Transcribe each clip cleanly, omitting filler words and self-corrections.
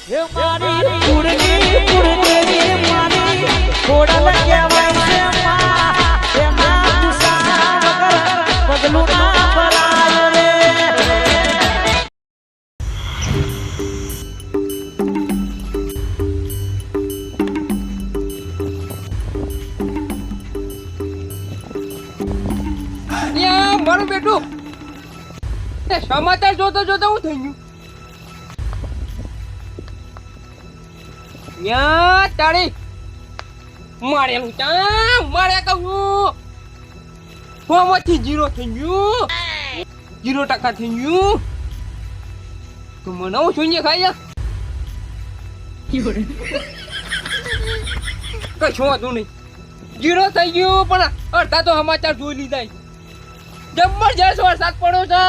એ મારી કુડની કુડની મારી ખોડલ કહેવાય છે માં એના ગુસ્સા વગર પગલું ના ભરાય રે મારું બેટું સમાચાર જોતો જોતો હું થઈ ગયું યા તાળી મારેલું ચા મારે કહું ફોમાંથી 0 થઈ ગયું 0% થઈ ગયું તો મને હું શૂન્ય ખાઈ કશું હતું નહીં 0 થઈ ગયું પણ અડધા તો સમાચાર જોઈ લીધા જબરજસ્ત વરસાદ પડ્યો છે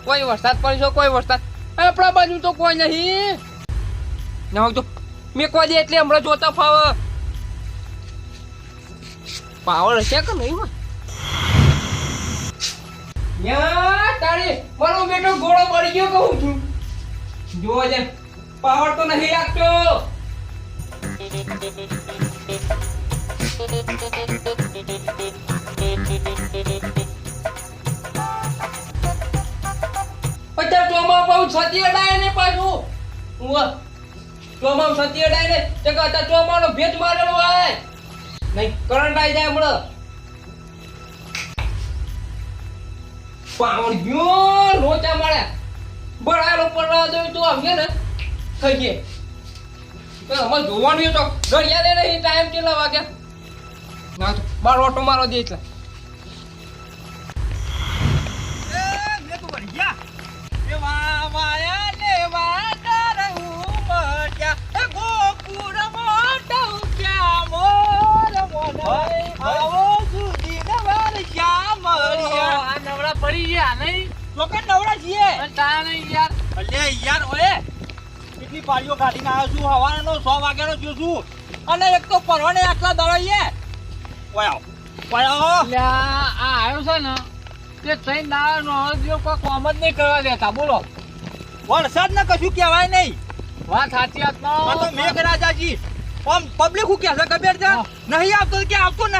કોઈ વરસાદ પડ્યો કોઈ વરસાદ આપણા બાજુ તો કોઈ નહીં ના તો મેં કોઈ દે એટલે હમણાં જોતા પાવર હશે કે નહીં યા તારી મારો બેટો ઘોડો પડી ગયો કહું છું જોવા દે પાવર તો નહીં લાગતો પચાસ ચોમા બહુ છતી અડાય ને પાછું ચોમા છતી અડાય ને તે કહેતા ચોમાનો ભેજ મારેલો હોય નહીં કરંટ આવી જાય હમણાં પાવર ગયો લોચા મળે બળાયેલો પડવા દઉં તો આવીએ ને ખાઈએ અમારે જોવાનું તો ઘડિયા દે નહીં ટાઈમ કેટલા વાગ્યા ના તો બાર ઓટો મારો દે એટલે પડી ગયા નહીં લોકો નવરા છીએ તા નહીં યાર અલે યાર ઓએ કેટલી પાળીઓ કાઢીને આવ્યો છું હવારનો 100 વાગ્યાનો જો છું અને એક તો પરવાને આટલા દળાઈએ ઓયા ઓયા લ્યા આ આવ્યો છે ને તે ત્રણ દાડાનો જો કોઈ કામ જ નહીં કરવા દેતા બોલો વરસાદ ને કશું કહેવાય નહીં વાત સાચી આ તો મેઘરાજાજી આમ પબ્લિક હું કહે છે ખબર છે નહીં આવતો કે આવતો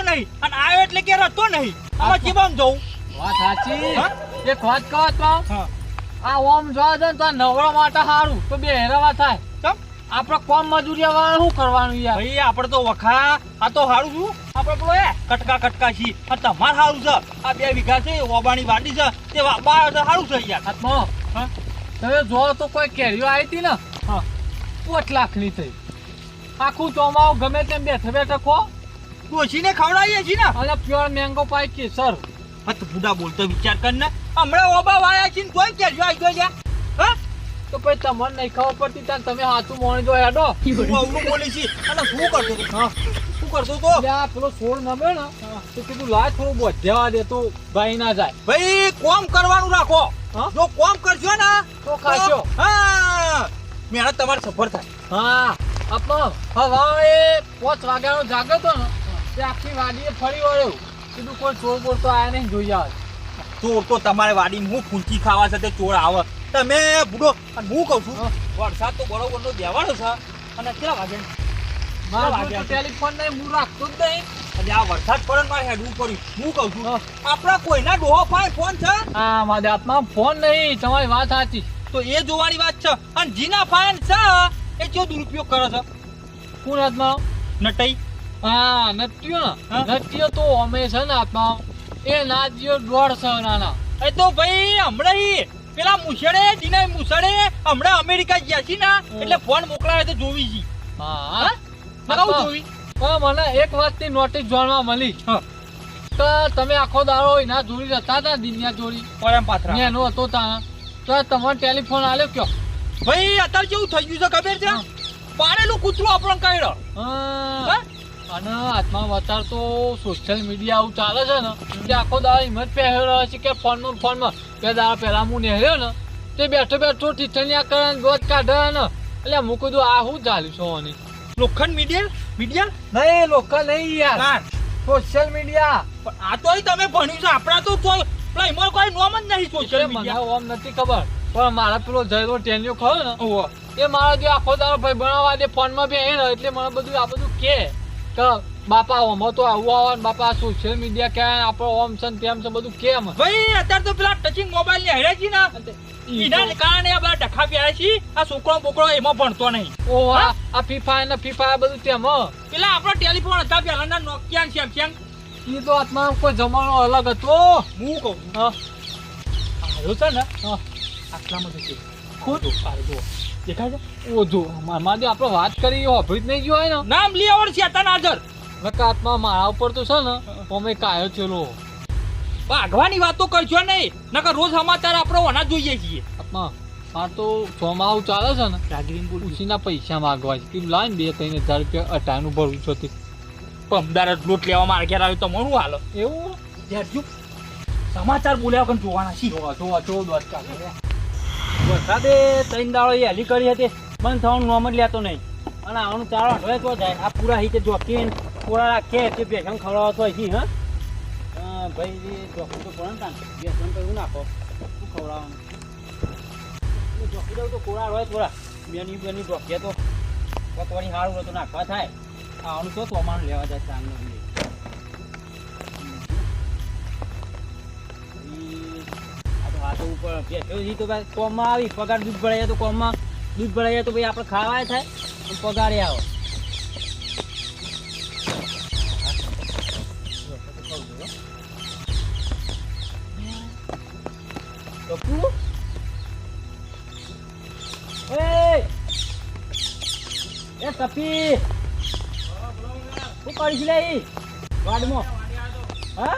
નહીં અને આવ્યો એટલે કે રહેતો નહીં આમાં કેમ જવું વાત સાચી એક વાત કહો તો હા આ ઓમ જોવા દે તો નવરો માટે સારું તો બે હેરવા થાય ચમ આપણે કોમ મજૂરી વાળા શું કરવાનું યાર ભાઈ આપણે તો વખા આ તો હારું છું આપણે પેલો કટકા છી આ તમાર હારું છે આ 2 વીઘા છે ઓબાણી વાડી છે તે બાર હારું છે યાર હાથમાં હા તમે જો તો કોઈ કેરીઓ આવી હતી ને હા 5 લાખની થઈ આખું ચોમાવું ગમે તેમ બેઠે ખો ડોશીને ખવડાવીએ છીએ ને અને પ્યોર મેંગો પાઈ કેસર હા તો બુડા બોલતો વિચાર કર ને હમણાં ઓબા વાયા છે તોય કેરીઓ આવી ગયો યાર હા તો પછી તમને નહીં ખબર પડતી ત્યાં તમે હાથું મોણી જો હેડો હું અવરું બોલી છી અને શું કરતો તો હા શું કરતો તો આ પેલો છોડ નમે ને તો કીધું લાય થોડું બોધ્યા દે તો ભાઈ ના જાય ભાઈ કોમ કરવાનું રાખો હા? જો કોમ કરશો ને તો ખાશો. હા મહેનત તમારે સફળ થાય હા આપણો હવે 5 વાગ્યાનો જાગ્યો તો ને તે આખી વાડીએ ફરી વળ્યો કીધું કોઈ ચોર બોર તો આયા નહીં જોઈ આવે ચોર તો તમારે વાડીમાં હું ફૂંચી ખાવા છે તે ચોર આવે તમે બુડો અને હું કહું છું વરસાદ તો બરોબરનો દેવાનો છે અને કેટલા વાગે મારા ટેલિફોન નહીં હું રાખતો જ નહીં અને આ વરસાદ પડે ને મારે હેડવું પડ્યું હું કહું છું આપણા કોઈના ડોહો પાસે ફોન છે હા મારા હાથમાં ફોન નહીં તમારી વાત સાચી તો એ જોવાની વાત છે અને જીના ફાયન છે એ કેવો દુરુપયોગ કરે છે કોણ હાથમાં નટઈ હા નટ્યો હા? ને નટ્યો તો અમે છે ને હાથમાં એ નાજીઓ 1.5 નાના એ તો ભાઈ હમણાં ઈ પેલા મુસળે જીના મુસળે હમણાં અમેરિકા ગયા છે ને એટલે ફોન મોકલાવે તો જોવી જી હા નકાઉ જોવી પણ મને એક વાતની નોટિસ જાણવા મળી હા તો તમે આખો દાડો એના જોડી જતા હતા દિનિયા જોડી પરમ પાત્રા એનો હતો તા તો તમારે ટેલિફોન આલ્યો કયો ભાઈ અત્યારે કેવું થઈ ગયું છે ખબર છે પાડેલું કૂતરું આપણને કાઢ્યો હા અને હાથમાં વચાર તો સોશિયલ મીડિયા આવું ચાલે છે ને કે આખો દાડો હિંમત પહેર્યો છે કે ફોનમાં બે દાડા પહેલા હું નેહ્યો ને તે બેઠો ટીચનિયા કરે ને ગોત કાઢે ને એટલે હું કીધું આ શું ચાલ્યું છો આની લોખંડ મીડિયા નહીં લોકો નહીં યાર ના સોશિયલ મીડિયા પણ આ તોય તમે ભણ્યું છે આપણા તો પેલા એમાં કોઈ નોમ જ નહીં સોશિયલ મને મીડિયા ઓમ નથી ખબર પણ મારા પેલો જયલો ટેનિયો ખરો ને ઓહો એ મારા જે આખો દાડો ભાઈ ભણાવવા દે ફોનમાં બી ને એટલે મને બધું આ બધું કે બાપા ઓમો તો આવું આવે બાપા સોશિયલ મીડિયા ક્યાં આપણો ઓમ છે ને તેમ છે બધું કેમ ભાઈ અત્યારે તો પેલા ટચિંગ મોબાઈલ ની હેડે છે ને એના કારણે આ બધા ડખા પ્યા છે. આ છોકરો બોકરો એમાં ભણતો નહીં. ઓ આ ફીફા ને ફીફા બધું તેમ પેલા આપણો ટેલિફોન હતા પેલાના નોકિયા સેમસંગ એ તો આત્મા કોઈ જમાનો અલગ હતો. હું કહું હા આવ્યો છે ને આટલામાં તો છે ખુદ દેખાય છે ઓધો મારા જે આપણે વાત કરી હોભળી જ નહીં ગયો હોય ને નામ લીવર છે તને હાજર આત્મા મારા ઉપર તો છે ને અમે કાયો ચેલો ભાગવાની વાતો કરજો નહીં નકર રોજ સમાચાર આપણે ઓના જોઈએ છીએ. આત્મા માર તો ચોમાવું ચાલે છે ને રાગીન બોલ ઉસીના પૈસા માંગવા છે તું લાઈન 2-3 હજાર રૂપિયા અટાનું ભરવું છે તે પમદાર જ લૂંટ લેવા મારે ઘેર આવ્યું તો મને શું હાલો એવું જો સમાચાર બોલ્યા વગર જોવાના છે. વરસાદે ત્રણ દાડો એ હલી કરી હતી મને થવાનું નોમ જ લેતો નહીં અને આનું ચારો અઠવાડિયે તો જાય આ પૂરા હિતે જોકીને કોળા રાખે તે બેસન ખવડાવવા તો અહીંથી હા ભાઈ જોકી તો પડે ને તાન બેસન તો એવું નાખો શું ખવડાવવાનું જોકી દઉં તો કોળા હોય થોડા બેની જોકીએ તો પકવાડી સારું હોય તો નાખવા થાય આનું તો સોમાનું લેવા જાય ચાંદનો બી આ તો ઉપર બેઠો તો ભાઈ કોમમાં આવી પગાર દૂધ ભરાય તો કોમમાં દૂધ ભરાય તો ભાઈ આપણે ખાવાય થાય અને પગારે આવે ટપુ એ ટપી શું કરીશ લે ઈ વાડમાં હા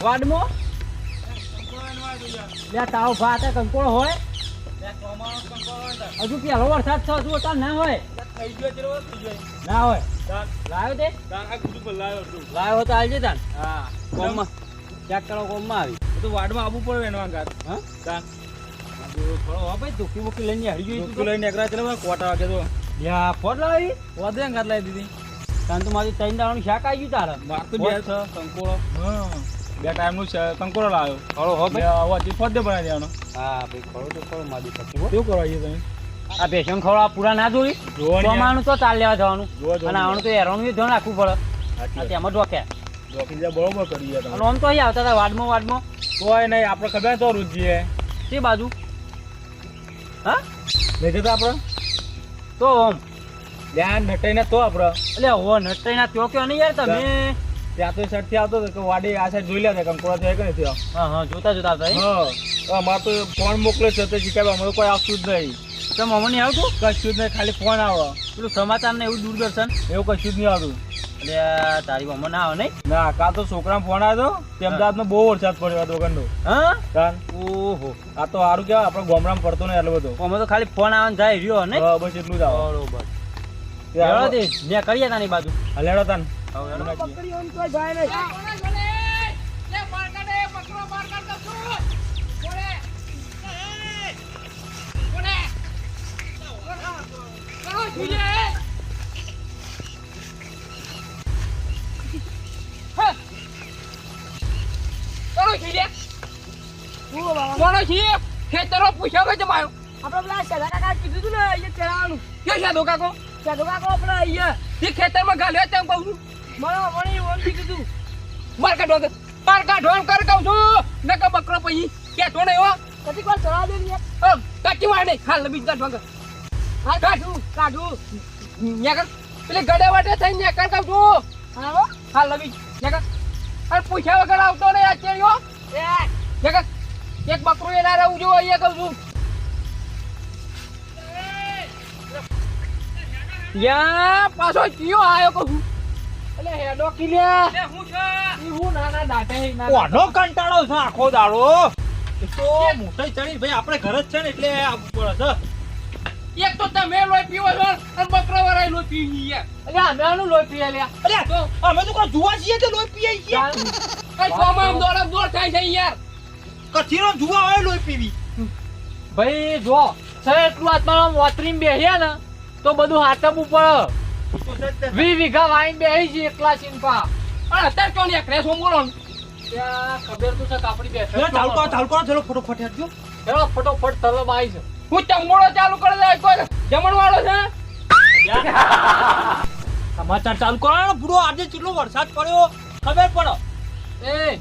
વાડમાં લે તાવ ભાત કંકોળો હોય હજુ પેલો વરસાદ છે હજુ તાર ના હોય ના હોય લાવ્યો તે લાવ્યો તો આવજે તાન હા કોમમાં ચેક કરો કોમમાં આવી તો વાડમાં આવવું પડે એનો અંગાત હા તાન થોડો હો ભાઈ ધોકી બોકી લઈને હળી ગઈ તું લઈને એકરા ચલો કોટા વાગે તો યા ફોટ લાવી વધે અંગાત લાવી દીધી તાન તો મારી ત્રણ દાડાનું શાક આવી ગયું તારે માર તો બે છે કંકોળો હા બે ટાઈમનું છે કંકોડો લાવ્યો ખળો હો બે ભાઈ આવાથી ફોટ દે બનાવી દેવાનો હા ભાઈ ખળો તો ખળો મારી પછી કેવું કરાવીએ તમે આ બેસન ખવડા પૂરા ના જોઈ ચોમાનું તો ચાલ લેવા જવાનું અને આનું તો હેરાનું ધ્યાન રાખવું પડે આ તેમાં ઢોક્યા ડોકી બરોબર કરીએ તમે અને આમ તો અહીં આવતા હતા વાડમાં કોઈ નહીં આપણે ખબર તો રૂજીએ તે બાજુ હા લઈ જતા આપણે તો આમ ધ્યાન નટાઈને તો આપણે એટલે હો નટાઈ ના ત્યો કયો નહીં યાર તમે ત્યાં તો સાઈડ થી આવતો હતો કે વાડી આ સાઈડ જોઈ લે કંકોડા તો કે નથી હા હા જોતા જોતા આવતા હા અમારે તો ફોન મોકલે છે તો શીખાય અમારે કોઈ આવતું જ નહીં તો મમ્મી નહીં આવતું કશું જ નહીં ખાલી ફોન આવે પેલું સમાચાર ને એવું દૂરદર્શન એવું કશું જ નહીં આવતું એટલે તારી મમ્મી ના આવે નહીં ના કાં તો છોકરાને ફોન આવ્યો તો અમદાવાદમાં બહુ વરસાદ પડ્યો હતો ગંડો હા કાન ઓહો આ તો સારું કેવાય આપણે ગામડામાં પડતો નહીં એટલો બધો અમે તો ખાલી ફોન આવવાનું જાય રહ્યો ને હા બસ એટલું જ આવે બરોબર હેળો દે મેં કરીએ તાની બાજુ હલેડો તાન ખેતરો પૂછ્યો કે જમાયો આપણે પેલા શાદા કાકા કીધું તું ને અહીંયા ચડાવવાનું કયો શાદો કાકો આપણે અહીંયા એ ખેતરમાં ગાલ્યો તેમ કહું છું મારા વણી ઓમ કીધું માર કાઢો કર કહું છું નકા બકરો પછી કેટો નહીં હો કદી કોલ ચડાવ દે ને કાકી માર નહીં હાલ બીજ કાઢો કર હાલ કાઢું ન્યા કર પેલે ગડે વાટે થઈ ન્યા કર કહું છું હા હાલ બીજ ન્યા કર અરે પૂછ્યા વગર આવતો નહીં આ ચેડ્યો ન્યા કર એક બકરું એના રહું જો અહીંયા કહું છું યા પાછો કયો આયો કહું છું એટલે હેડો કિલ્યા લે હું છે ઈ હું નાના દાટે ના કોનો કંટાળો છે આખો દાડો એ તો મોટાઈ ચડી ભાઈ આપણે ઘર જ છે ને એટલે આવવું પડે છે એક તો તમે લોહી પીવો છો અને બકરો વરાય લોહી પી ગયા એટલે અમે આનું લોહી પીએ લ્યા અલ્યા તો અમે તો કોઈ જુવા છીએ તે લોહી પીએ છીએ કઈ કોમાં દોડ થાય છે યાર કથીનો જુવા હોય લોહી પીવી ભાઈ જો સર એટલું આત્મામાં વોતરીમ બેહ્યા ને તો બધું હાથમ ઉપર 20 વીઘા વાઈન બેહી છે એકલા ચિંપા પણ અત્યારે કોણ એક રેસ બોલો ત્યાં ખબર તો છે કાપડી બેઠો ચાલકો ચલો ફટોફટ હેડજો હેડો ફટોફટ તલબ આવી છે હું ચંગોળો ચાલુ કરી દે કોઈ જમણવાળો છે સમાચાર ચાલુ કરો ને બુડો. આજે કેટલો વરસાદ પડ્યો ખબર પડો. એ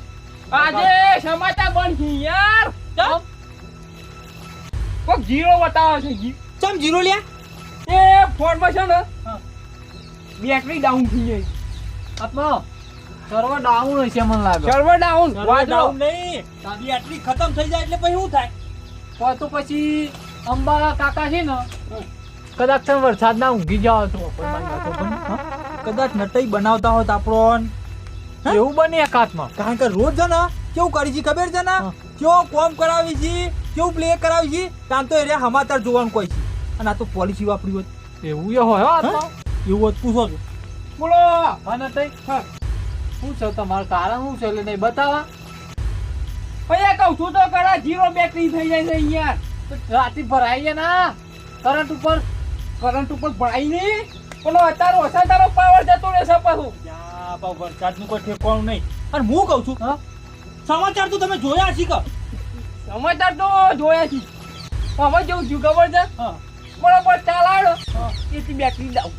આજે સમાચાર બંધ છે યાર ચમ કોક જીરો બતાવે છે ચમ જીરો લ્યા. એ ફોનમાં છે ને બેટરી ડાઉન થઈ ગઈ આત્મા સર્વર ડાઉન હશે મને લાગે સર્વર ડાઉન ડાઉન નહીં, બેટરી ખતમ થઈ જાય એટલે પછી શું થાય? તો પછી અંબાલા કાકા છે ને કદાચ તમે વરસાદના ઊંઘી જાઓ તો કદાચ નટઈ બનાવતા હોત આપણો. એવું બને એકાતમાં. કારણ કે રોજ છે ને કેવું કરી છે ખબર છે ને, હા. કેવો કોમ કરાવી છે, કેવું પ્લે કરાવી છે, તાન તો એને સમાચાર જોવાનું કોઈ છે. અને આ તો પોલિસી વાપરી હોત એવું એ હોય હો આત્મા. એવું હોત પૂછો છો. બોલો અને તઈ શું છે તમારું કારણ શું છે એટલે નહીં બતાવા ભૈયા કહું છું તો કરા જીરો બેટરી થઈ જાય છે યાર રાતી ભરાઈ ગયા ના કરંટ ઉપર કરંટ ઉપર ભરાઈ નહીં પેલો અત્યારે ઓછા તારો પાવર જતો રહેશે પાછું યા બા વરસાદનું કોઈ ઠેકાણું નહીં. અને હું કહું છું હા સમાચાર તો તમે જોયા છે કે? સમાચાર તો જોયા છે હવે જેવું થયું ખબર છે હા. બરોબર ચાલ આવ્યો હા. એથી બેટરી ડાઉન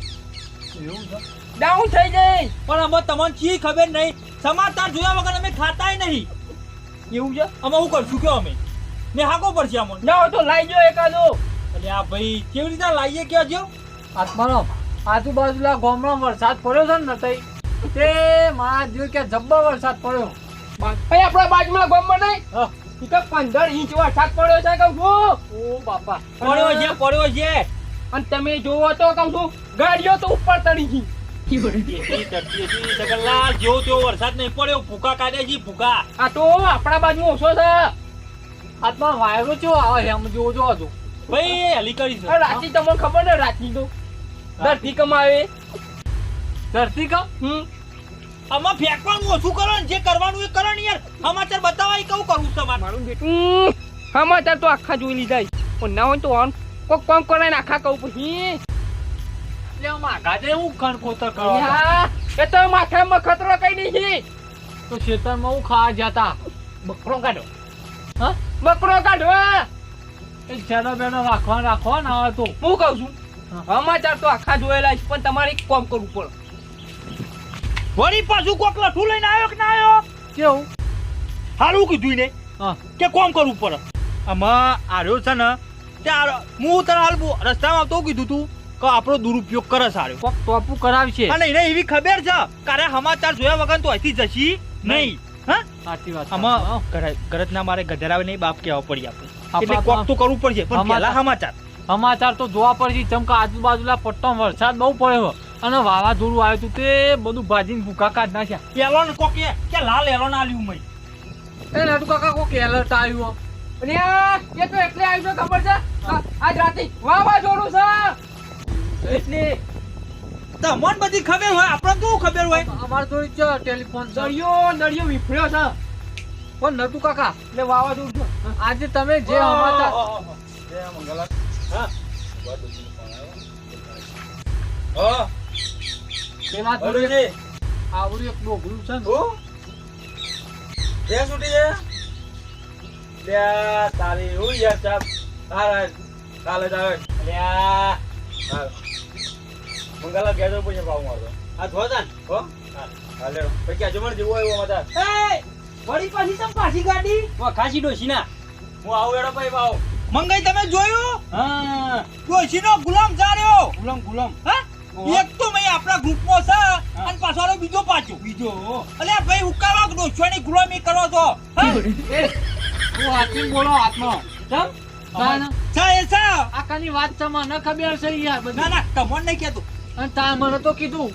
એવું છે ડાઉન થઈ જાય પણ અમે તમને ચી ખબર નહીં, સમાચાર જોયા વગર અમે ખાતાય નહીં. એવું છે અમે શું કરશું કયો અમે ને હાકો પડશે અમને. ના તો લાઈ જો એકાદો એટલે આ ભાઈ કેવી રીતે લાવીએ કયો જો? આત્માનો આજુબાજુના ગામમાં વરસાદ પડ્યો છે ને તઈ તે મારા જોઈ કે જબ્બર વરસાદ પડ્યો ભાઈ આપણા બાજુમાં ગામમાં નહીં હા. ઈ તો 15 ઇંચ વરસાદ પડ્યો છે કહું છું ઓ બાપા પડ્યો છે પડ્યો છે. અને તમે જોવો તો કહું છું ગાડીઓ તો ઉપર ચડી ગઈ જગન્નાથ જેવો તેવો વરસાદ નહીં પડ્યો, ભૂકા કાઢે છે ભૂકા. આ તો આપણા બાજુ ઓછો છે હાથમાં વાયરો ચેવો આવે છે આમ જોવો જો હતો ભાઈ હેલી કરી છે. આ રાતી તમને ખબર ને રાતી તો ધરતી કમાવે ધરતીકંપ આમાં ફેંકવાનું ઓછું કરો ને, જે કરવાનું એ કરો ને યાર. સમાચાર બતાવવા એ કેવું કરવું છે મારે? મારું બેટું સમાચાર તો આખા જોઈ લીધા પણ ના હોય તો ઓન કોક કામ કરે ને આખા કહું પછી એટલે માગાજે હું ખણ ખોતર કરવા યા, એ તો માથામાં ખતરો કઈ નહીં છે તો ખેતરમાં હું ખાવા જતા બકરો કાઢો હા બકરો કાઢો એ છેડો બેનો રાખવા ના આવે તો હું કહું છું સમાચાર તો આખા જોયેલા છે પણ તમારે એક કામ કરવું પડે વળી પાછું કોક લઠું લઈને આવ્યો કે ના આવ્યો? કેવું હારું કીધું ને હા કે કોમ કરવું પડે. આમાં આર્યો છે ને ત્યાં હું તને હાલ રસ્તામાં આવતો કીધું તું કે આપણો દુરુપયોગ કરે સારો. કોક ટોપું કરાવશે અને એને એવી ખબર છે કારે સમાચાર જોયા વગર તો અહીંથી જશી નહીં. હા સાચી વાત આમાં ગરજ ના મારે ગધેરાવે નહીં, બાપ કહેવા પડી આપણે. એટલે આપણા કોક તો કરવું પડશે પણ પહેલા સમાચાર. સમાચાર તો જોવા પડશે જેમ કે આજુબાજુના પટ્ટો વરસાદ બહુ પડ્યો અને વાવાઝોડું આવ્યું હતું તે બધું ભાજીને ભૂકા કાઢ નાખ્યા એલોન કોક કે લાલ એલોન આલ્યું મય. એ નટુ કાકા કોક એલર્ટ આવ્યું અને એ તો એટલે આવ્યો ખબર છે આજ રાતે વાવાઝોડું છે એટલે તમને બધી ખબર હોય, આપણે તો ખબર હોય. અમારે તો ટેલિફોન છે નળિયો વિફળ્યો છે પણ નટુ કાકા એટલે વાવાઝોડું છે આજે તમે જે સમાચાર પેલા જોડે આવડું એક ડોગરું છે વળી પાછી તમ પાછી ગાડી ખાસી ડોસી ના હું આવું એડો ભાઈ ભાવ મંગાઈ તમે જોયું? હા ડોશીનો ગુલામ જાર્યો. ગુલામ હા? એક તો મેં આપણા ગ્રુપમાં છે અને પાછો બીજો બીજો અલ્યા ભાઈ હુકાવા ડોશીની ગુલામી કરો છો? હા? હું હાથી બોલો હાથમાં ચમ? તાન છે એ છે. આકાની વાત છે મને ખબર છે યાર ના બધી ના તમને નહીં કહેતું. અને તા મને તો કીધું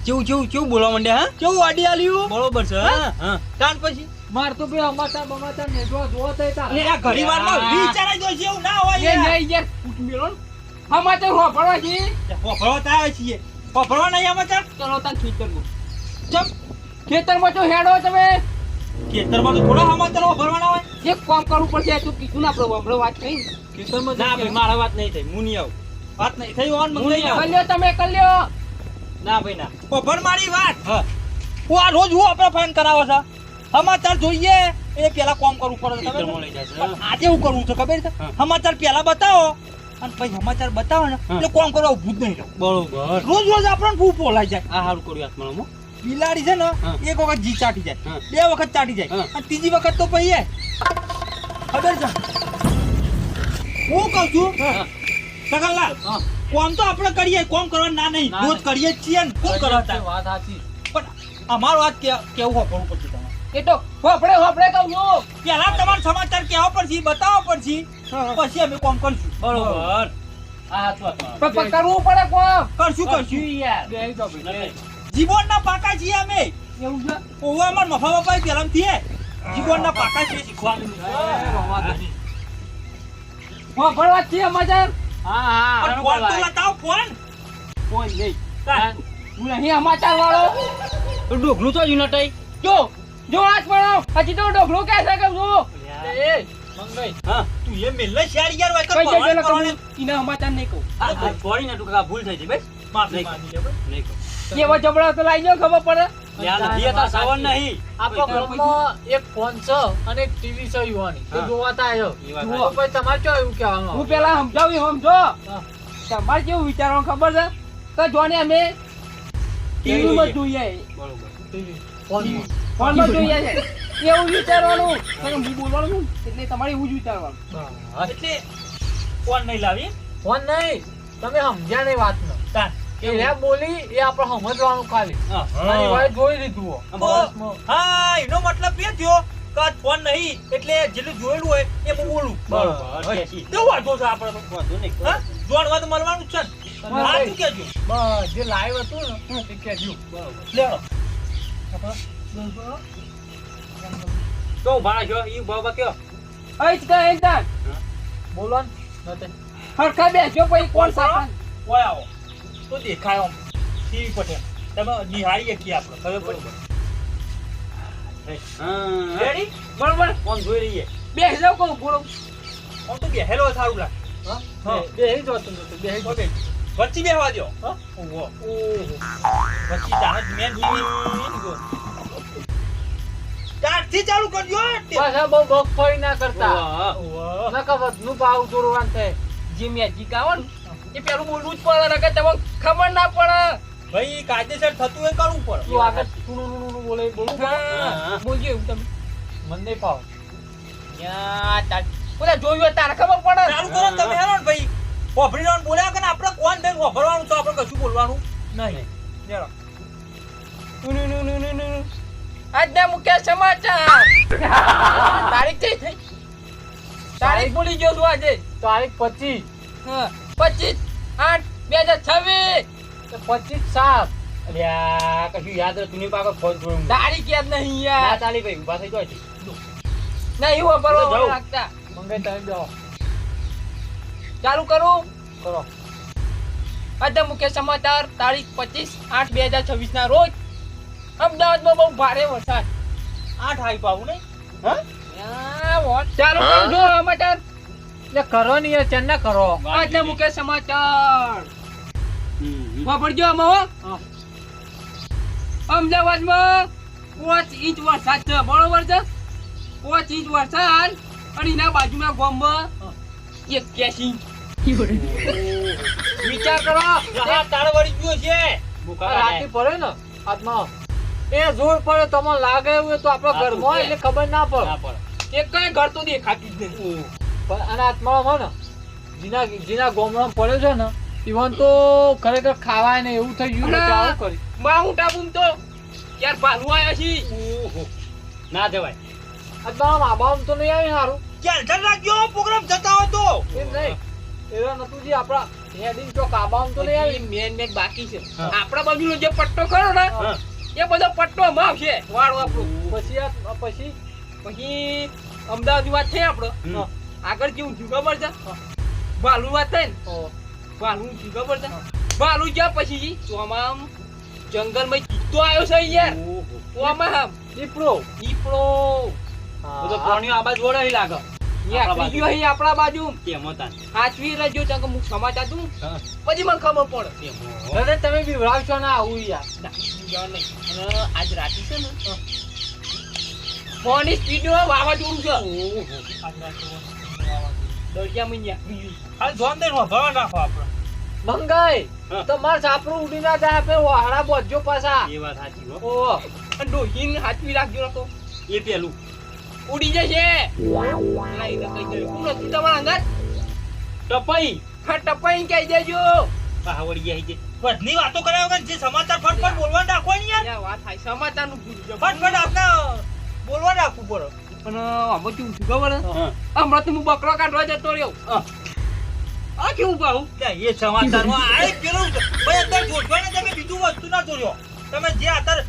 કેવું બોલવા માંડ્યા હા કેવું અડી આલ્યું બરોબર છે હા? હા તાન પછી માર તો બે અમાચાર બમાચાર ને જોવા થતા અલે આ ઘડી વારમાં વિચારાઈ જોઈશે એવું ના હોય એ યાર. નહીં યાર ફૂટ મેલો ને સમાચાર હોભળવા છે ફફડવા તો આવ્યા છીએ. ફફડવા નહીં સમાચાર? ચલો તાન ખેતરમાં ચમ ખેતરમાં તો હેડો તમે ખેતરમાં તો થોડા સમાચાર ફફડવાના હોય. એક કામ કરવું પડશે તું કીધું ના આપણે હમણાં વાત થઈ ખેતરમાં ના ભાઈ મારા વાત નહીં થઈ હું નહીં આવું વાત નહીં થઈ ઓન મંગાઈ નહીં આવ. કલ્યો તમે કલ્યો ના ભાઈ ના ફફડ મારી વાત. હા હું આ રોજ હું આપણે ફોન કરાવો છે. સમાચાર જોઈએ એ પેલા કોમ કરવું પડે છે, ખબર ખેતરમાં છે? લઈ જાય છે. પણ આજે એવું કરવું છે ખબર છે? હા. સમાચાર પેલા બતાવો અને પછી સમાચાર બતાવો ને હા. એટલે કોમ કરવા ઊભું જ નહીં રહો. બરોબર રોજ રોજ આપણને ભૂ બોલાઈ જાય. આ સારું કર્યું આત્મામાં બિલાડી છે ને હા. એક વખત જી ચાટી જાય, હા. 2 વખત ચાટી જાય હા. અને ત્રીજી વખત તો પછી ખબર છે હું કહું છું હા. સગનલાલ, હા. કોમ તો આપણે કરીએ, કોમ કરવા ના નહીં, ના રોજ નહીં. કરીએ જ છીએ ને કોમ કરવા તાર. વાત સાચી. પણ અમારો વાત કેવું હોવું પડશે તમારે. એ તો હોપડે કહું છું. પહેલા તમારે સમાચાર કહેવા પડશે, બતાવવા પડશે, પછી અમે કોમ કરશું. બરોબર આ સાચું આત્મા પણ કરવું પડે કોમ. કરશું યાર બે તો ભાઈ. જીવનના પાકા છીએ અમે. એવું છે. ઓવા અમાર મફા બાપા પહેલાથી જીવનના પાકા છીએ શીખવાનું. હોપડવા જ છીએ સમાચાર. હા પણ ફોન તો બતાવો, ફોન. કોઈ નહીં. તાર. હું નહીં સમાચાર વાળો. તો ડોકલું તો જ નટાઈ જો આજ પડો હજી તો ડોકલો કે છે કે હું એ મંગાઈ. હા તું એ મેલ્લે શેર યાર વાય કર કઈ પરવાન જગ્યાએ કરવાને. લખું ઈને સમાચાર નહીં કહું. આ સોરી ને તું કાકા ભૂલ થઈ છે ભાઈ માફી નહીં માંગી લે ભાઈ. નહીં કહું એવો જબડા તો લાઈ ગયો ખબર પડે. યાર નથી હતા સાવન નહીં આપણા ઘરમાં એક ફોન છે અને એક ટીવી છે યુવાની તો હા. જોવાતા આવ્યો એ વાત જુઓ પછી તમારે શું એવું કહેવાનું હું પેલા સમજાવી સમજો હા. તમારે કેવું વિચારવાનું ખબર છે કે જોને અમે ટીવીમાં જોઈએ બરોબર ટીવી ફોનમાં ફોનમાં જોઈએ છે એવું વિચારવાનું કે હું બોલવાનું એટલે તમારે એવું જ વિચારવાનું. બસ. એટલે ફોન નહીં લાવી ફોન નહીં તમે સમજ્યા નહીં વાતને તાર. એ રે બોલી એ આપણે સમજવાનું ખાલી હા અને એવાએ જોઈ લીધું હો. આમ બસમાં. હા એનો મતલબ એ થયો કે આ ફોન નહીં એટલે જેટલું જોયેલું હોય એ હું બોલું. બરોબર કેસી કેવું વાંધો છે આપણે તો? વાંધો નહીં હા? જોણવા તો મળવાનું જ છે ને. તમે હા, ભાઈ. તું કહેજો. બસ જે લાઈવ હતું ને એ કહેજો. લેવડો. તો ભાડા જો ઈ બાબા કયો અહીં જ કહે તાર બોલો ને નતે. હરખા બેસજો પછી કોણ સાપા ઓય આવો તો દેખાય આમ ટીવી પર છે. તમે નિહાળીએ છીએ આપણે ખબર પડી. હા રેડી? બરોબર કોણ જોઈ રહીએ બેસી જાવ કહું બોલો આમ તો બેહેલો સારું લાગે. હા? હા. બેહી જ હતું નતું, બેહી જ હતું. વચ્ચે બેહવા દ્યો. હા? ઓહો. વચ્ચે જહાજ મેન ટીવી. ચારથી ચાલુ કરજો. પાછા બહુ બગફળી ના કરતા ઓવા. ઓહો. નકર વધનું ભાવ જોડવાનું થાય. જે મેજિક આવો ને એ પેલું બોલવું જ પડે નકર તમને ખબર ના પડે. ભાઈ કાયદેસર થતું હોય કરવું પડે. તું આગળ ટુણું બોલે એ બોલવું પડે. હા, બોલજો એવું તમે મને નહીં ફાવે. યા તાર બોલા જોયું હોય તારે ખબર પડે. ચાલુ કરો ને તમે હેરો ને ભાઈ. હોભળી રહ્યો ને બોલ્યા કે આપણે કોણ થઈને હોભળવાનું છે, આપણે કશું બોલવાનું નહીં. લેડો. આજના મુખ્ય સમાચાર તારીખ કઈ થઈ તારીખ ભૂલી ગયો છું આજે તારીખ 25 હા 25/8/2026 તો 25/7 અલ્યા કશું યાદ રહે તું પાકો ફોન જોયું તારીખ યાદ નહીં ના યાર ચાલી ભાઈ ઊભા થઈ જાય નહીં હું તો જાઉં. બરોબર રાખતા મંગાઈ તમે બેહો. ચાલુ કરું કરો. આજના મુખ્ય સમાચાર તારીખ 25/8/2026 ના રોજ અમદાવાદમાં બહુ ભારે વરસાદ 8 હાઈ પાવું નહીં. ચાલુ કરું જો સમાચાર એટલે કરો ને યાર ચેન્ના કરો. આજના મુખ્ય સમાચાર વાપરજો આમાં હો. હા. અમદાવાદમાં 5 ઇંચ વરસાદ છે બરોબર છે 5 ઇંચ વરસાદ અને એના બાજુના ગામમાં 81 ઇંચ વિચાર કરો. જહાજ તાળ વળી ગયો છે. આ રાતે પડે ને હાથમાં એ જોર પડે તમને લાગે એવું હોય તો આપણા હા, તો ઘરમાં હોય છે. એટલે ખબર ના પડે. ના પડે એક કઈ ઘર તો દેખાતું જ નહીં પણ આના હાથમાં ને જીના ગોમડામાં પડ્યો છે ને ઈવન તો ખરેખર ખાવાય ને એવું થઈ ગયું ના. કે આવું કરી. માઉન્ટ આબુ તો યાર ભાલુ આવ્યા છે ઓહો ના જવાય આ તમારા મા બાપ તો નહીં આવી સારું કેન્સલ રાખજો પ્રોગ્રામ જતા હો તો. એમ નહીં એવા નતું જે આપણા હેડિંગ ચોક આબામ તો નહીં આવી. મેન બાકી છે હા. આપણા બાજુનો જે પટ્ટો ખરો ને હા એ બધો પટ્ટો આમાં આવશે વાળો આપણું પછી પછી પછી અમદાવાદ વાત થઈ આપણો હમ. આગળ કેવું થયું ખબર છે ભાલુ વાત થઈ ને ઓ, ભાલુ થયું ખબર છે ભાલુ જ્યાં પછી તો આમાં જંગલમાં ચિત્તો આવ્યો છે યાર ઓહો તો આમાં દીપડો. દીપડો તો તો પ્રાણીઓ આ બાજુ વળે લાગે ન્યા ગયો અહીં આપણા બાજુ કેમ હતા સાચવી રહેજો ચાલ કે મુક સમાચાર તું હા પછી મને ખબર પડે કેમ દાદા તમે બીવડાવશો ના આવું યાર. ના, બીજા નહીં. અને આજ રાતે છે ને ફોનની સ્પીડમાં વાવાઝોડું છે દરિયા મૈયા હાલ જોન દે ભરવા નાખો આપણે મંગાઈ હા. તમાર સાપરું ઉડી ના જાય આપે વાહડા બોજો પાછા એ વાત સાચી હો. ઓ અને ડોહીને હાચવી રાખજો તો એ પેલું ઉડી જશે ના એ કહી દેજો હું નથી તમારા અંગત ટપાઈ હા ટપાઈ કહી દેજો પાવડી ગયા છે. બધી વાતો કર્યા વગર જે સમાચાર ફટફટ બોલવા નાખો ને યાર ત્યાં વાત થાય સમાચારનું ભૂલી જાઓ. ફટફટ આપણે બોલવા નાખવું પડે અને આમાં કેવું છું ખબર હે? હા. હમણાં તો હું બકરો કાઢવા જતો રહ્યો હા. આ કેવું ભાવ લે, એ સમાચારમાં આ પેલું ભાઈ અંદર જોડવાને તમે બીજું વસ્તુ ના જોયો તમે જે અત્યારે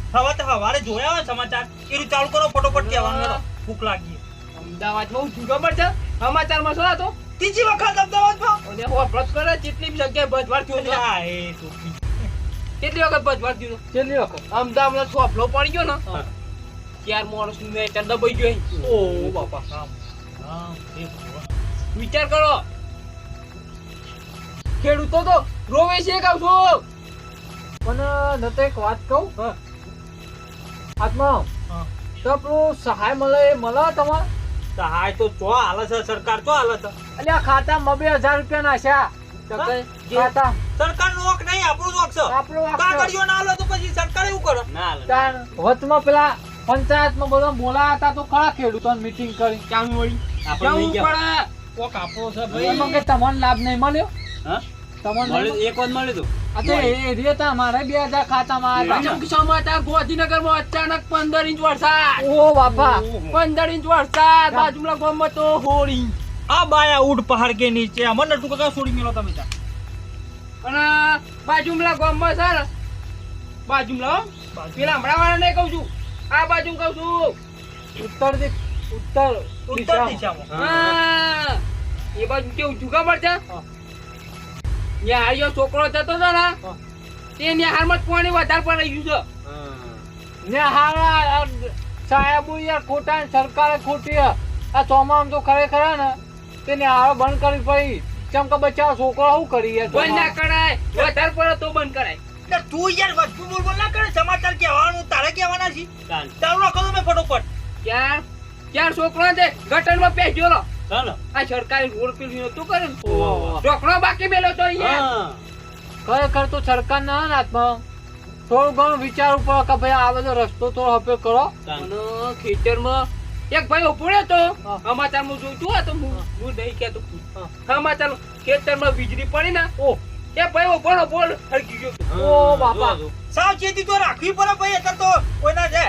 હવારે જોયા હોય સમાચાર એનું ચાલુ કરો ફટોફટ કહેવાનું હેડો. ભૂખ લાગી અમદાવાદમાં હું છું ખબર છે સમાચારમાં શું હતો ત્રીજી વખત અમદાવાદમાં અને વ્રત કરે જેટલી બી જગ્યાએ બજવાર થયો છે આ એ ટોપી. કેટલી વખત બજવાર થયો છે? કેટલી વખત અમદાવાદમાં ચોપલો પડી ગયો ને હા. ત્યાર માણસ મેટર દબાઈ ગયો અહીં. ઓ બાપા રામ, એ ભગવાન. વિચાર કરો ખેડૂતો તો રોવે છે કહું છું પણ ન તો એક વાત કહું હા. આત્મા હા. તો આપણું સહાય મળે એ મળે તમારે સહાય તો ચો હાલે છે સરકાર ચો હાલે છે એટલે આ ખાતામાં 2000 રૂપિયા નાખ્યા તો હા? કઈ જે- ખાતા સરકારનો હક નહીં આપણું હક છે આપણો હક છે. કાગળિયો ના હાલે તો પછી સરકાર એવું કરે ના હાલે. તાર વચમાં પેલા પંચાયતમાં બધા બોલાયા હતા તો ખરા ખેડૂતોની મીટિંગ કરી ચાલુ વળી આપણે જવું નહીં ગયા. પડે કોક આપણો છે એમાં કે તમને લાભ નહીં મળ્યો હા? તમને નહીં મળ્યું, એક વાર મળ્યું હતું. આ તો એ રેતા મારે 2000 ખાતામાં આવ્યા જેમ કે સમાચાર ગોધીનગરમાં અચાનક 15 ઇંચ વરસાદ ઓ બાપા 15 ઇંચ વરસાદ બાજુના ગામમાં તો હોળી આ બાયા ઉડ પહાડ કે નીચે અમર નટુ કાકા છોડી મેલો તમે ત્યાં અને બાજુના ગામમાં છે ને બાજુના પેલા હમણાં વાળા નહીં કહું છું આ બાજુ કહું છું ઉત્તર ઉત્તર દિશામાં. દિશામાં હા એ બાજુ કેવું છું ખબર છે ન્યાહારીઓ છોકરો થતો હતો ને તે ન્યાહારમાં જ પાણી વધારે પડી ગયું હા. ને હારા સાહેબો યાર ખોટા ને સરકારે ખોટી હે. આ ચોમામ તો ખરેખર હે ને તેને હારો બંધ કરી પડી કેમ કે બચાવ છોકરો શું કરી યાર છે બંધ ના કરાય વધારે પડે તો બંધ કરાય એટલે તું યાર વસ્તુ બોલ ના કરે સમાચાર કહેવાનું તારે કહેવાના છે ચાલ. ચાલુ રાખો તમે ફટોફટ ક્યાં ક્યાં છોકરો છે ગટરમાં પેજ્યો લો ચાલો. આ સરકારી રોડ પેલી નતું કરે ને ઓહો. ઢોકળો બાકી મેલો તો અહીંયા હા. ખરેખર તો સરકાર ના હાથમાં થોડું ઘણું વિચારવું પડે કે ભાઈ આ બધો રસ્તો થોડો હપે કરો ચાલ. અને ખેતરમાં એક ભાઈ ઉભો રહ્યો તો હા. સમાચારમાં જોઈતું હોય તો હું નહીં કહેતો હા. સમાચાર ખેતરમાં વીજળી પડી ને ઓ એ ભાઈ ઉભો ને બોલ હરકી ગયો ઓ બાપા. જો, જો. સાવચેતી તો રાખવી પડે ભાઈ અત્યારે તો કોઈના છે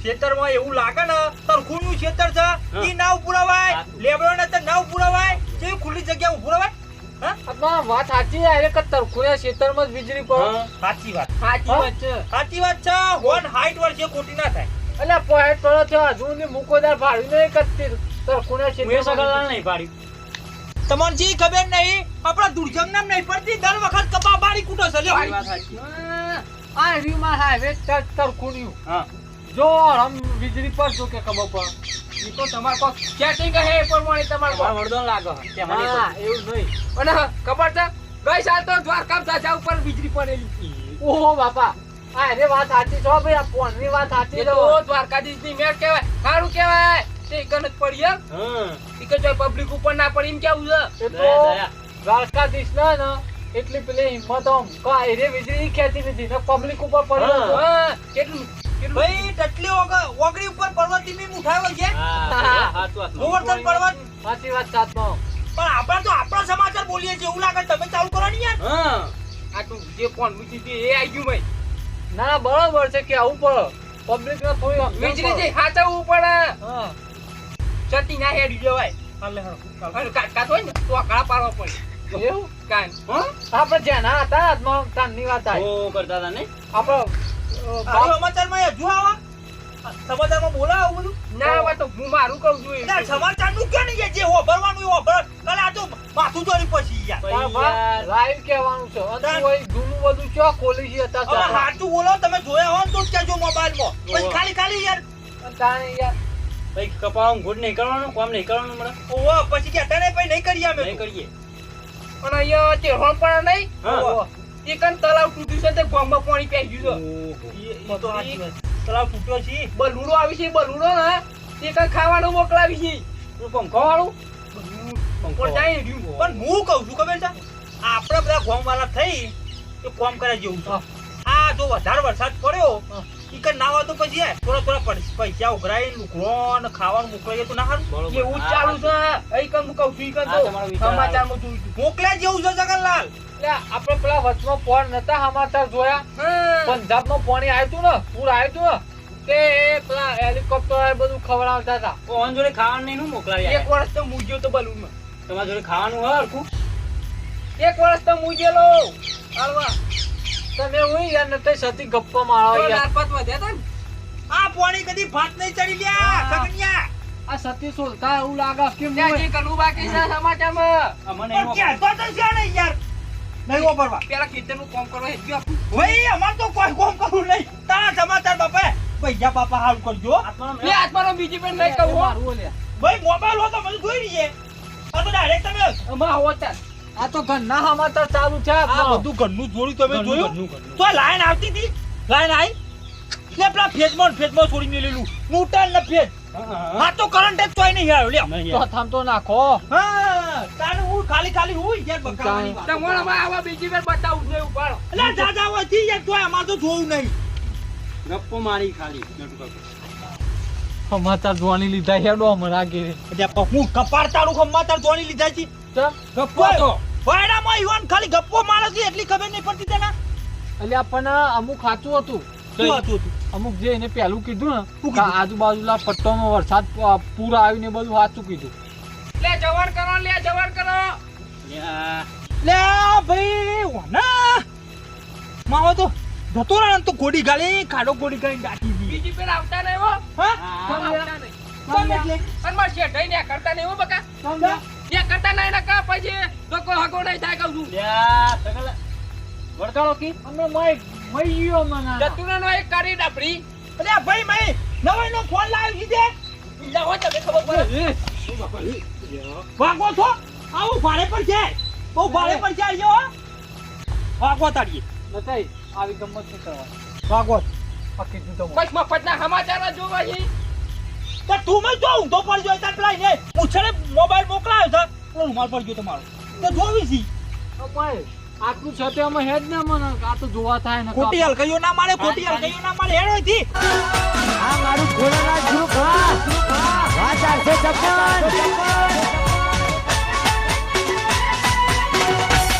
ખેતરમાં એવું લાગે ને તરખુનું ખેતર છે ઈ નાવ પુરાવાય લેબડો ને તો નાવ પુરાવાય જેવી ખુલ્લી જગ્યા ઉભું રવાય આત્મા વાત સાચી છે કે તરખુયા ખેતરમાં જ વીજળી પડે હા. સાચી વાત સાચી હા? વાત છે સાચી વાત છે હોન હાઈટ વર્ષે ખોટી ના થાય એટલે પોઈન્ટ પડો છે હજુ ની મુકોદાર ભાડી નહીં કરતી તરખુયા હું એ સગલાલ ખેતરમાં નહીં પાડ્યું. તમને જે ખબર નહીં આપણા દુર્જંગ નામ નહીં પડતી દર વખત કપા બારી કૂટો છે લ્યો. તારી વાત સાચી. આ રીમાં હાઈવે તરખુયું હા જો આમ વીજળી પર જો કે ખબર પડે ઈ તો તમારે કોક ચેટિંગ હે એ પ્રમાણે તમારે તમારે કોક. વળદો લાગે છે. તેમાં નહીં હા એવું નહીં અને ખબર છે ગઈ સાલ તો દ્વારકા ધજા ઉપર વીજળી પડેલી ઓહો બાપા આ એને વાત સાચી છો ભાઈ આ ફોનની વાત સાચી એ છે તો દ્વારકાધીશ ની મેળ કહેવાય સારું કહેવાય તે કન જ પડી હે હા. ઈ કે જો પબ્લિક ઉપર ના પડી એમ કેવું છે એ તો દયા, દયા. દ્વારકાધીશ ના ને એટલી પેલી હિંમત આમ કા એને વીજળી ખેંચી લીધી ને પબ્લિક ઉપર પડી હા. હતો. હા કેટલું કેટલું ભાઈ ટટલી ઓગળી ઉપર પર્વતી બી ઉઠાવ્યો છે હા, હાચું વાત. ગોવર્ધન પર્વત સાચી વાત સાચમાં પણ આપણે તો આપણા સમાચાર બોલીએ છીએ એવું લાગે તમે ચાલુ કરો ને યાર હા. આ તું જે ફોન મૂકી છે એ આવી ગયું ભાઈ ના બરોબર છે કે આવું પડે પબ્લિક ને થોડી સમજણ વીજળી પડે. જે હાચવવું પડે હા ચટી ના હેડી જવાય હાલે હેડો, ચાલો. અને કાટ હોય ને તો આકડા પાડવા પડે એવું કાન આપણે જેના હતા હાથમાં તાનની વાત આવી ઓ કરતા હતા નહીં? આપણે આ સમાચારમાં હજુ આવા સમાચારમાં બોલા આવું બધું ના હવે તો હું મારું કહું છું એટલે સમાચારનું ક્યાં નહીં જે હોભરવાનું એ હોભર કાલે આ તો માથું ચોરી પછી યાર ભાઈ યાર. લાઈવ કહેવાનું છે અને તું હોય જૂનું બધું ચો ખોલી છે હવે અત્યારે સાચું બોલો તમે જોયા હો ને તો જ કહેજો મોબાઈલમાં પછી ખાલી ખાલી યાર તાણે યાર ભાઈ કપાવામાં ઘૂંટ નહીં કરવાનું, કામ નહીં કરવાનું હમણાં. ઓહો પછી કહેતા નહીં ભાઈ નહીં કરીએ અમે નહીં કરીએ. અને અહીંયા ચેહણ પણ નહીં હા. એ કન તલાવ તૂટ્યું છે તે ગામમાં પાણી પી ગયું ઓહો. એ તો સાચી વાત તલાવ તૂટ્યો છે છે બલુડો આવી છે બલુડો ને એ કઈ ખાવાનું મોકલાવી છે તું પંખો વાળું પણ જાય રહ્યું. પણ હું કહું છું ખબર છે આપણે બધા ગામ વાળા થઈ તો કામ કરે જેવું છે આ જો વધારે વરસાદ પડ્યો ઈ કઈ ના હોય તો પછી થોડા પૈસા ઉઘરાઈ લુકડો ને ખાવાનું મોકલાઈએ તો ના સારું એવું જ ચાલુ છે અહીં કઈ હું કહું છું ઈ કઈ હા, તમારો વિચાર સમાચારમાં જોયું હતું. મોકલ્યા જેવું છે જગનલાલ એટલે આપણે પેલા વચમાં ફોન નતા સમાચાર જોયા હા. પંજાબમાં પાણી આવ્યું તું ને પૂર આવ્યું તું ને તે પેલા હેલિકોપ્ટર બધું ખવડાવતા હતા ઓન જોડે ખાવાનું નહીં નું મોકલાવી એક વર્ષ તો મૂજ્યો તો બલૂનમાં. તમારા જોડે ખાવાનું હોય હરખું એક વર્ષ તો મૂજેલો હાલવા તમે હું યાર નતે સતી ગપ્પા મારો તો યાર નારપાત વધ્યા તા ને. આ પાણી કદી ભાત નહીં ચડી લ્યા હા. સગનિયા આ સતી સોલતા એવું લાગે કે ત્યાં જે કરવું બાકી છે સમાચારમાં આ મને પણ એવો કહેતો તો છે ને યાર નહીં વાપરવા પેલા ખેતરનું કામ કરવા હેડ્યું આપું. ભાઈ અમાર તો કોઈ કોમ કરવું નહીં તારા સમાચાર બાપા ભૈયા બાપા હાલ કરજો આત્માનો લે આત્માનો બીજી પણ નહીં કહું હો. મારું લે ભાઈ મોબાઈલ હો તો મને જોઈ રહીએ આ તો ડાયરેક્ટ તમે અમાર હોતા આ તો ઘરના સમાચાર ચાલુ છે આ બધું ઘરનું જોડ્યું તમે જોયું તો લાઈન આવતી હતી લાઈન આવી ને પેલા ફેજમાં છોડીને લેલું ન્યૂટન ને ફેજ આ તો કરંટ જ તોય નહીં આવ્યો લ્યો તો થામતો નાખો હા તારે હું ખાલી હું યાર બકાવાની વાત. તમારામાં આવા બીજી વાર બતાવું જ નહીં ઉપાડો. એટલે દાદા વધી યાર તોય અમાર તો જોવું નહીં ગપ્પો મારી ખાલી નટુ કાકા. સમાચાર જોવાની લીધા હેડો હમણાં ઘેરે એટલે હું કપાળ તારું ખમ્માતાર જોણી લીધા છે ગપ્પો તો વાયડામાં ઈવન ખાલી ગપ્પો મારે છે એટલી ખબર નહીં પડતી તને એટલે આપણને અમુક સાચું હતું શું હતું તું? અમુક જે એને પહેલું કીધું ને શું કે આજુબાજુના પટ્ટોમાં વરસાદ પૂર આવીને બધું સાચું કીધું લે જવાન કરો લે જવાન કરો. લ્યા, લે ભાઈ ઓના માવો તો જતો રહે ને તો ગોડી ગાળી ખાડો ગોડી ગાળી ગાતી દી બીજી પેલા આવતા નહીં હો. હા આવતા નહીં. કોણ એટલે અને માર શેઠાઈ ને કરતા નહીં હો બકા. સમજા એ કરતા નહીં ને કા પછી તો કોઈ હગો નહીં થાય કહું છું. લ્યા, સગલા. વળગાડો કી અમે મય ગયો મને જતુરાનો એક કરી ડાપરી. અરે ભાઈ મેં નવાઈ નો ફોન લાવી દીધે બીજા હોય તમે ખબર પડે. વાગો છો આવું ભાડે પર છે બહુ ભાડે પર છે આયો વાગો તાડીએ નથી આવી ગમત નહીં કરવાની વાગો પકી દીધો બસ મફતના સમાચાર જ જોવા છે. તો તું મેં જો ઊંધો પડી જોઈ તાર પેલા ને પૂછડે મોબાઈલ મોકલાયો છે તો રૂમાલ પડી ગયો તમારો તો જોવી છી ભાઈ આટલું છે તે અમે હેડ ને મને આ તો જોવા થાય ને ખોટી હલકઈઓ ના મારે ખોટી હલકઈઓ ના મારે હેડો થી આ મારું ખોરાના ગ્રુપ હા વાત છે